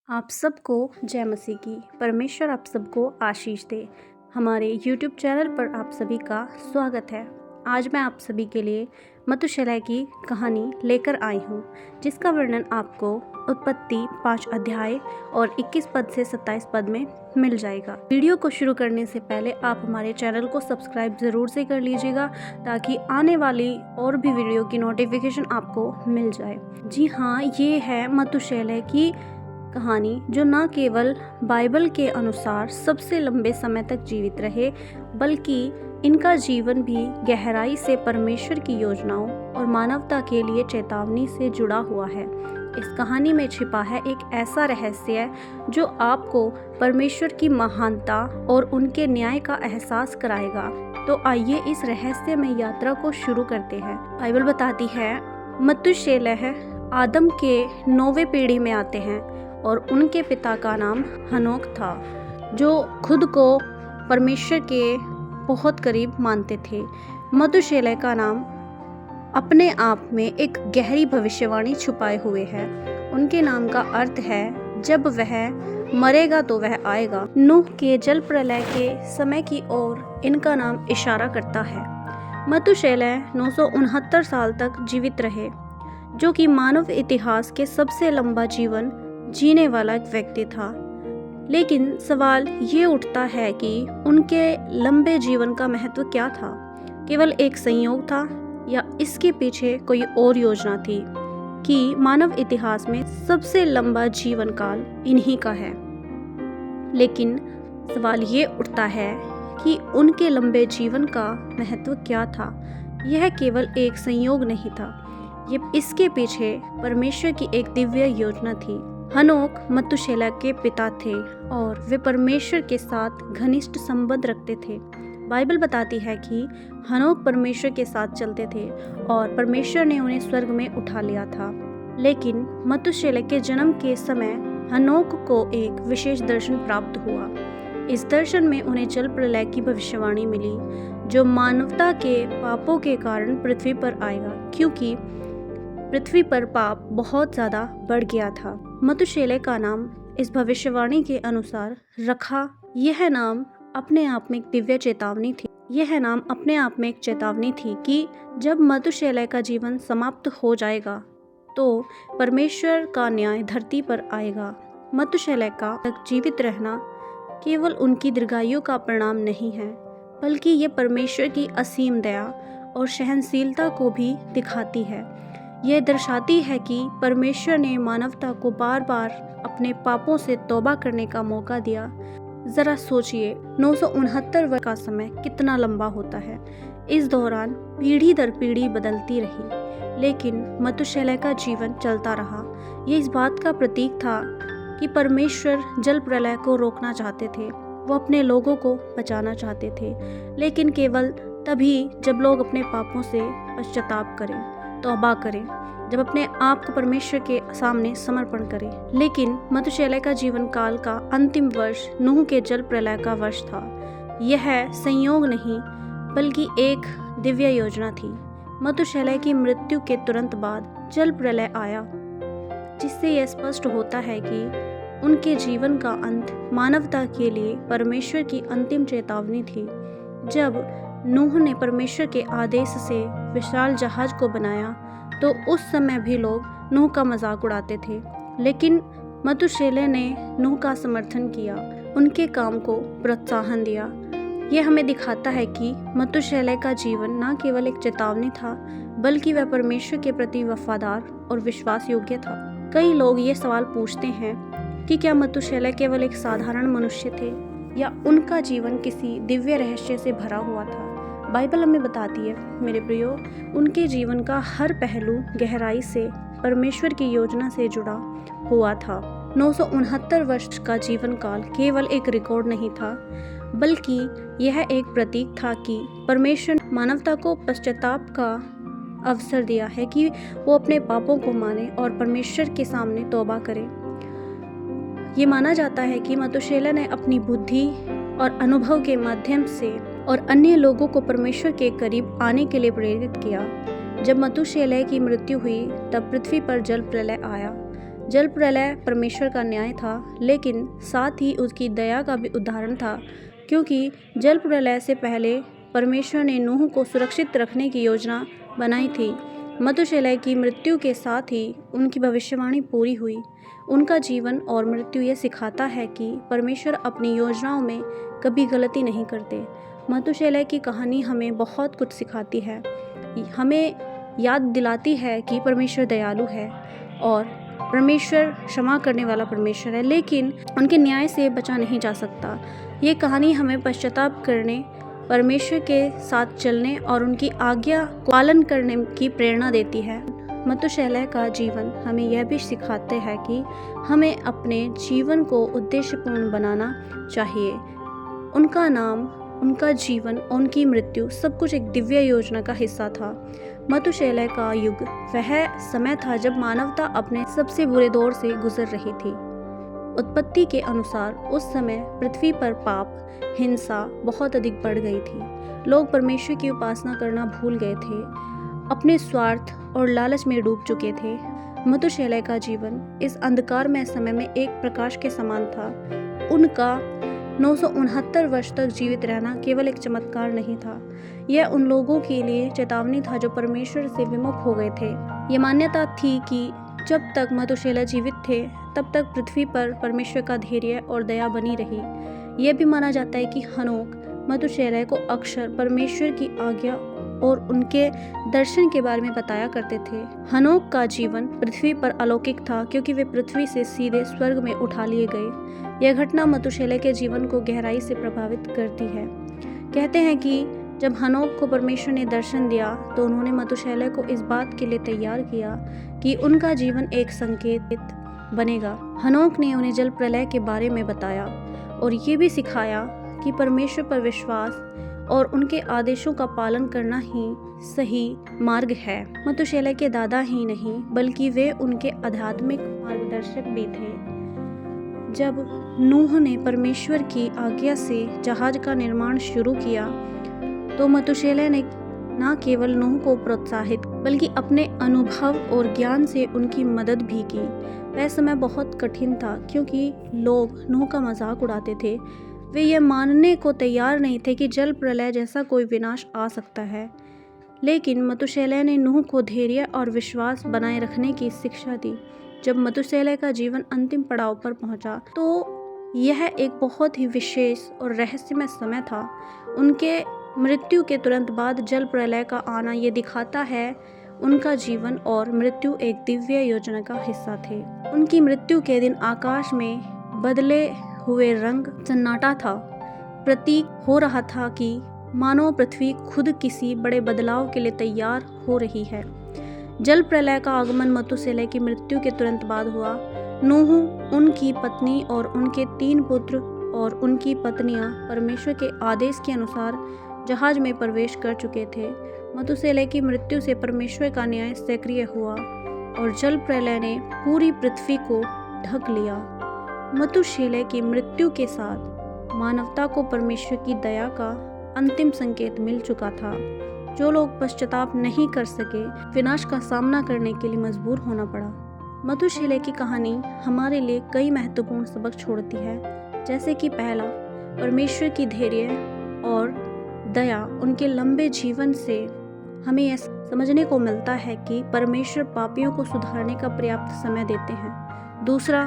आप सबको जय मसीह की। परमेश्वर आप सबको आशीष दे। हमारे YouTube चैनल पर आप सभी का स्वागत है। आज मैं आप सभी के लिए मतुशेलह की कहानी लेकर आई हूँ, जिसका वर्णन आपको उत्पत्ति 5 अध्याय और 21 पद से 27 पद में मिल जाएगा। वीडियो को शुरू करने से पहले आप हमारे चैनल को सब्सक्राइब ज़रूर से कर लीजिएगा, ताकि आने वाली और भी वीडियो की नोटिफिकेशन आपको मिल जाए। जी हाँ, ये है मतुशेलह की कहानी, जो न केवल बाइबल के अनुसार सबसे लंबे समय तक जीवित रहे, बल्कि इनका जीवन भी गहराई से परमेश्वर की योजनाओं और मानवता के लिए चेतावनी से जुड़ा हुआ है। इस कहानी में छिपा है एक ऐसा रहस्य जो आपको परमेश्वर की महानता और उनके न्याय का एहसास कराएगा। तो आइए इस रहस्य में यात्रा को शुरू करते हैं। बाइबल बताती है, मतुशेलह आदम के 9वें पीढ़ी में आते हैं और उनके पिता का नाम हनोक था, जो खुद को परमेश्वर के बहुत करीब मानते थे। मतुशेलह का नाम अपने आप में एक गहरी भविष्यवाणी छुपाए हुए है। उनके नाम का अर्थ है, जब वह मरेगा तो वह आएगा। नूह के जल प्रलय के समय की ओर इनका नाम इशारा करता है। मतुशेलह 969 साल तक जीवित रहे, जो कि मानव इतिहास के सबसे लंबा जीवन जीने वाला एक व्यक्ति था। लेकिन सवाल ये उठता है कि उनके लंबे जीवन का महत्व क्या था? केवल एक संयोग था, या इसके पीछे कोई और योजना थी कि मानव इतिहास में सबसे लंबा जीवन काल इन्हीं का है? लेकिन सवाल ये उठता है कि उनके लंबे जीवन का महत्व क्या था? यह केवल एक संयोग नहीं था, ये इसके पीछे परमेश्वर की एक दिव्य योजना थी। हनोक मतुशेलह के पिता थे और वे परमेश्वर के साथ घनिष्ठ संबंध रखते थे। बाइबल बताती है कि हनोक परमेश्वर के साथ चलते थे और परमेश्वर ने उन्हें स्वर्ग में उठा लिया था। लेकिन मतुशेलह के जन्म के समय हनोक को एक विशेष दर्शन प्राप्त हुआ। इस दर्शन में उन्हें जल प्रलय की भविष्यवाणी मिली, जो मानवता के पापों के कारण पृथ्वी पर आएगा, क्योंकि पृथ्वी पर पाप बहुत ज़्यादा बढ़ गया था। मतुशेलह का नाम इस भविष्यवाणी के अनुसार रखा। यह नाम अपने आप में एक दिव्य चेतावनी थी। यह नाम अपने आप में एक चेतावनी थी कि जब मतुशेलह का जीवन समाप्त हो जाएगा, तो परमेश्वर का न्याय धरती पर आएगा। मतुशेलह का तक जीवित रहना केवल उनकी दीर्घायु का परिणाम नहीं है, बल्कि ये परमेश्वर की असीम दया और सहनशीलता को भी दिखाती है। यह दर्शाती है कि परमेश्वर ने मानवता को बार बार अपने पापों से तौबा करने का मौका दिया। ज़रा सोचिए, 969 वर्ष का समय कितना लंबा होता है। इस दौरान पीढ़ी दर पीढ़ी बदलती रही, लेकिन मतुशेलह का जीवन चलता रहा। ये इस बात का प्रतीक था कि परमेश्वर जल प्रलय को रोकना चाहते थे। वो अपने लोगों को बचाना चाहते थे, लेकिन केवल तभी जब लोग अपने पापों से पश्चाताप करें, तौबा करें, जब अपने आप को परमेश्वर के सामने समर्पण करें। लेकिन मतुशेलह का जीवन काल का अंतिम वर्ष नूह के जल प्रलय का वर्ष था। यह संयोग नहीं, बल्कि एक दिव्य योजना थी। मतुशेलह की मृत्यु के तुरंत बाद जल प्रलय आया, जिससे यह स्पष्ट होता है कि उनके जीवन का अंत मानवता के लिए परमेश्वर की अंतिम चेतावनी थी। जब नूह ने परमेश्वर के आदेश से विशाल जहाज को बनाया, तो उस समय भी लोग नूह का मजाक उड़ाते थे। लेकिन मतुशेलह ने नूह का समर्थन किया, उनके काम को प्रोत्साहन दिया। यह हमें दिखाता है कि मतुशेलह का जीवन न केवल एक चेतावनी था, बल्कि वह परमेश्वर के प्रति वफादार और विश्वास योग्य था। कई लोग ये सवाल पूछते हैं कि क्या मतुशेलह केवल एक साधारण मनुष्य थे, या उनका जीवन किसी दिव्य रहस्य से भरा हुआ था? बाइबल हमें बताती है, मेरे प्रियो, उनके जीवन का हर पहलू गहराई से परमेश्वर की योजना से जुड़ा हुआ था। 969 वर्ष का जीवन काल केवल एक रिकॉर्ड नहीं था, बल्कि यह एक प्रतीक था कि परमेश्वर मानवता को पश्चाताप का अवसर दिया है, कि वो अपने पापों को माने और परमेश्वर के सामने तौबा करे। ये माना जाता है कि मतुशेलह ने अपनी बुद्धि और अनुभव के माध्यम से और अन्य लोगों को परमेश्वर के करीब आने के लिए प्रेरित किया। जब मतुशेलह की मृत्यु हुई, तब पृथ्वी पर जल प्रलय आया, जल प्रलय परमेश्वर का न्याय था, लेकिन साथ ही उसकी दया का भी उदाहरण था, क्योंकि जल प्रलय से पहले परमेश्वर ने नूह को सुरक्षित रखने की योजना बनाई थी। मतुशेलह की मृत्यु के साथ ही उनकी भविष्यवाणी पूरी हुई। उनका जीवन और मृत्यु यह सिखाता है कि परमेश्वर अपनी योजनाओं में कभी गलती नहीं करते। मतुशेलह की कहानी हमें बहुत कुछ सिखाती है। हमें याद दिलाती है कि परमेश्वर दयालु है और परमेश्वर क्षमा करने वाला परमेश्वर है, लेकिन उनके न्याय से बचा नहीं जा सकता। ये कहानी हमें पश्चाताप करने, परमेश्वर के साथ चलने और उनकी आज्ञा को पालन करने की प्रेरणा देती है। मतुशेलह का जीवन हमें यह भी सिखाते हैं कि हमें अपने जीवन को उद्देश्यपूर्ण बनाना चाहिए। उनका नाम, उनका जीवन, उनकी मृत्यु सब कुछ एक दिव्य योजना का हिस्सा था। मतुशेलह का युग वह समय था जब मानवता अपने सबसे बुरे दौर से गुजर रही थी। उत्पत्ति के अनुसार उस समय पृथ्वी पर पाप, हिंसा बहुत अधिक बढ़ गई थी। लोग परमेश्वर की उपासना करना भूल गए थे, अपने स्वार्थ और लालच में डूब चुके थे। मतुशेलह का जीवन इस अंधकारमय समय में एक प्रकाश के समान था। उनका 969 वर्ष तक जीवित रहना केवल एक चमत्कार नहीं था, यह उन लोगों के लिए चेतावनी था जो परमेश्वर से विमुख हो गए थे। ये मान्यता थी कि जब तक मतुशेलह जीवित थे तब तक पृथ्वी पर परमेश्वर का धैर्य और दया बनी रही। यह भी माना जाता है कि हनोक मतुशेलह को अक्सर परमेश्वर की आज्ञा और उनके दर्शन के बारे में बताया करते थे। हनोक का जीवन पृथ्वी पर अलौकिक था, क्योंकि वे पृथ्वी से सीधे स्वर्ग में उठा लिए गए। यह घटना मतुशेलह के जीवन को गहराई से प्रभावित करती है। कहते हैं कि जब हनोक को परमेश्वर ने दर्शन दिया तो उन्होंने मतुशेलह को इस बात के लिए तैयार किया कि उनका जीवन एक संकेत बनेगा। हनोक ने उन्हें जल प्रलय के बारे में बताया और ये भी सिखाया कि परमेश्वर पर विश्वास और उनके आदेशों का पालन करना ही सही मार्ग है। मतुशेलह के दादा ही नहीं बल्कि वे उनके आध्यात्मिक मार्गदर्शक भी थे। जब नूह ने परमेश्वर की आज्ञा से जहाज का निर्माण शुरू किया तो मतुशेलह ने न केवल नूह को प्रोत्साहित बल्कि अपने अनुभव और ज्ञान से उनकी मदद भी की। वह समय बहुत कठिन था, क्योंकि लोग नूह का मजाक उड़ाते थे। वे यह मानने को तैयार नहीं थे कि जल प्रलय जैसा कोई विनाश आ सकता है। लेकिन मतुशेलह ने नूह को धैर्य और विश्वास बनाए रखने की शिक्षा दी। जब मतुशेलह का जीवन अंतिम पड़ाव पर पहुंचा तो यह एक बहुत ही विशेष और रहस्यमय समय था। उनके मृत्यु के तुरंत बाद जल प्रलय का आना ये दिखाता है उनका जीवन और मृत्यु एक दिव्य योजना का हिस्सा थे। उनकी मृत्यु के दिन आकाश में बदले हुए रंग सन्नाटा था। प्रतीक हो रहा था कि मानो पृथ्वी खुद किसी बड़े बदलाव के लिए तैयार हो रही है। जल प्रलय का आगमन मतुशेलह की मृत्यु के तुरंत बाद हुआ। नूह, उनकी पत्नी और उनके 3 पुत्र और उनकी पत्नियां परमेश्वर के आदेश के अनुसार जहाज में प्रवेश कर चुके थे। मतुशेलह की मृत्यु से परमेश्वर का न्याय सक्रिय हुआ और जल प्रलय ने पूरी पृथ्वी को ढक लिया। मतुशेलह की मृत्यु के साथ मानवता को परमेश्वर की दया का अंतिम संकेत मिल चुका था। जो लोग पश्चाताप नहीं कर सके, विनाश का सामना करने के लिए मजबूर होना पड़ा। मतुशेलह की कहानी हमारे लिए कई महत्वपूर्ण सबक छोड़ती है, जैसे कि पहला, परमेश्वर की धैर्य और दया। उनके लंबे जीवन से हमें यह समझने को मिलता है कि परमेश्वर पापियों को सुधारने का पर्याप्त समय देते हैं। दूसरा,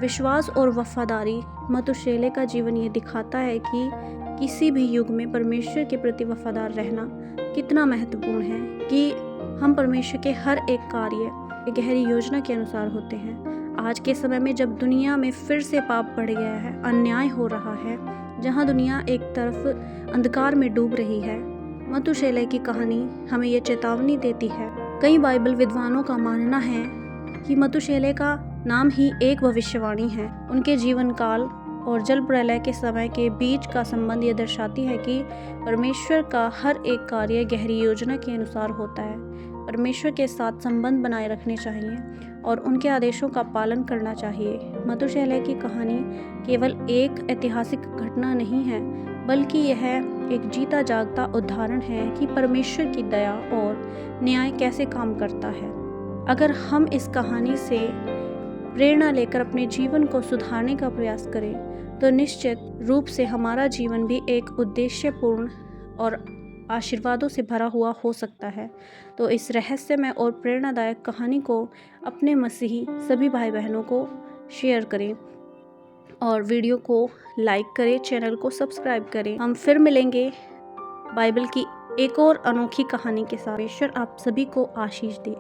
विश्वास और वफादारी। मतुशेलह का जीवन ये दिखाता है कि किसी भी युग में परमेश्वर के प्रति वफादार रहना कितना महत्वपूर्ण है, कि हम परमेश्वर के हर एक कार्य एक गहरी योजना के अनुसार होते हैं। आज के समय में जब दुनिया में फिर से पाप बढ़ गया है, अन्याय हो रहा है, जहां दुनिया एक तरफ अंधकार में डूब रही है, मतुशेलह की कहानी हमें यह चेतावनी देती है। कई बाइबल विद्वानों का मानना है कि मतुशेलह का नाम ही एक भविष्यवाणी है। उनके जीवन काल और जल प्रलय के समय के बीच का संबंध यह दर्शाती है कि परमेश्वर का हर एक कार्य गहरी योजना के अनुसार होता है। परमेश्वर के साथ संबंध बनाए रखने चाहिए और उनके आदेशों का पालन करना चाहिए। मतुशेलह की कहानी केवल एक ऐतिहासिक घटना नहीं है, बल्कि यह एक जीता जागता उदाहरण है कि परमेश्वर की दया और न्याय कैसे काम करता है। अगर हम इस कहानी से प्रेरणा लेकर अपने जीवन को सुधारने का प्रयास करें तो निश्चित रूप से हमारा जीवन भी एक उद्देश्यपूर्ण और आशीर्वादों से भरा हुआ हो सकता है। तो इस रहस्यमय और प्रेरणादायक कहानी को अपने मसीही सभी भाई बहनों को शेयर करें और वीडियो को लाइक करें, चैनल को सब्सक्राइब करें। हम फिर मिलेंगे बाइबल की एक और अनोखी कहानी के साथ। ईश्वर आप सभी को आशीष दे।